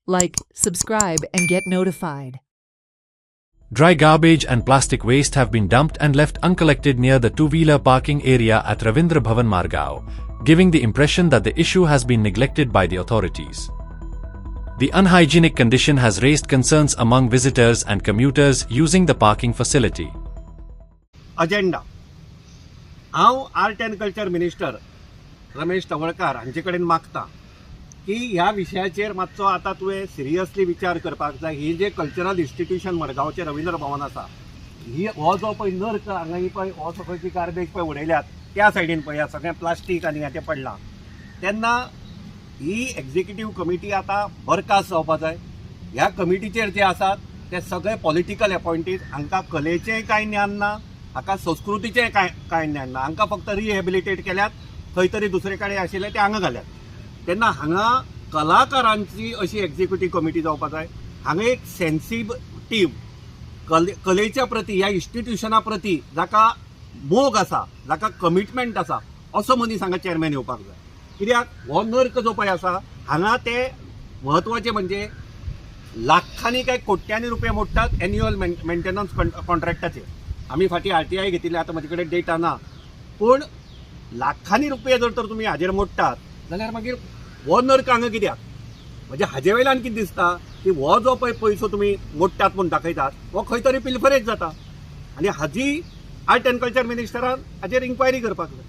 Like, subscribe, and get notified. Dry garbage and plastic waste have been dumped and left uncollected near the two-wheeler parking area at Ravindra Bhavan Margao, giving the impression that the issue has been neglected by the authorities. The unhygienic condition has raised concerns among visitors and commuters using the parking facility. Agenda हांव art and culture minister Ramesh Tawadkar हांचे कडेन मागता की ह्या विशयाचेर मातसो आतां तुवें सिरियसली विचार करपाक जाय. ही जे कल्चरल इन्स्टिट्यूशन मडगांवचें रवींद्र भवन आसा, ही हो जो पळय नर्क हांगा ही पळय हो सकळची गार्बेज पळय उडयल्यात त्या सायडीन पळय सगळें प्लास्टीक आनी हें पडलां, तेन्ना ही एक्झिक्युटीव कमिटी आतां बरखास्त जावपा जाय. ह्या कमिटीचेर जे आसात ते सगळे पॉलिटिकल अपॉयंटीज, हांकां कलेचेंय कांय ज्ञान ना, हांकां संस्कृतीचें कांय ज्ञान ना, हांकां फक्त रिहेबिलिटेट केल्यात, खंय तरी दुसरे कडेन आशिल्ले ते हांगा घाल्यात. तेन्ना हांगा कलाकारांची अशी एक्झिक्युटीव कमिटी जावपा जाय. हांगा एक सेन्सिटिव्ह कलेच्या प्रती, ह्या इन्स्टिट्यूशना प्रती जाका मोग आसा, जाका कमिटमेंट आसा, असो मनीस हांगा चेअरमॅन येवपाक जाय. कित्याक हो नर्क जो पळय आसा हांगा ते म्हत्वाचें म्हणजे लाखांनी काय कोट्यांनी रुपया मोडटात एन्युअल मेंटेनन्स कॉन्ट्रॅक्टाचेर. आमी फाटीं RTI घेतिल्ले, आतां म्हजे कडेन डेटा ना, पूण लाखांनी रुपया जर तर तुमी हाजेर मोडटात जाल्यार मागीर हो नर्क हांगा कित्याक? म्हणजे हाजे वयल्यान कितें दिसता की हो जो पळय पयसो तुमी मोडटात म्हूण दाखयतात हो खंय तरी पिलफरेज जाता, आनी हाजी आर्ट एंड कल्चर मिनिस्टरान हाजेर इन्क्वायरी करपाक जाय.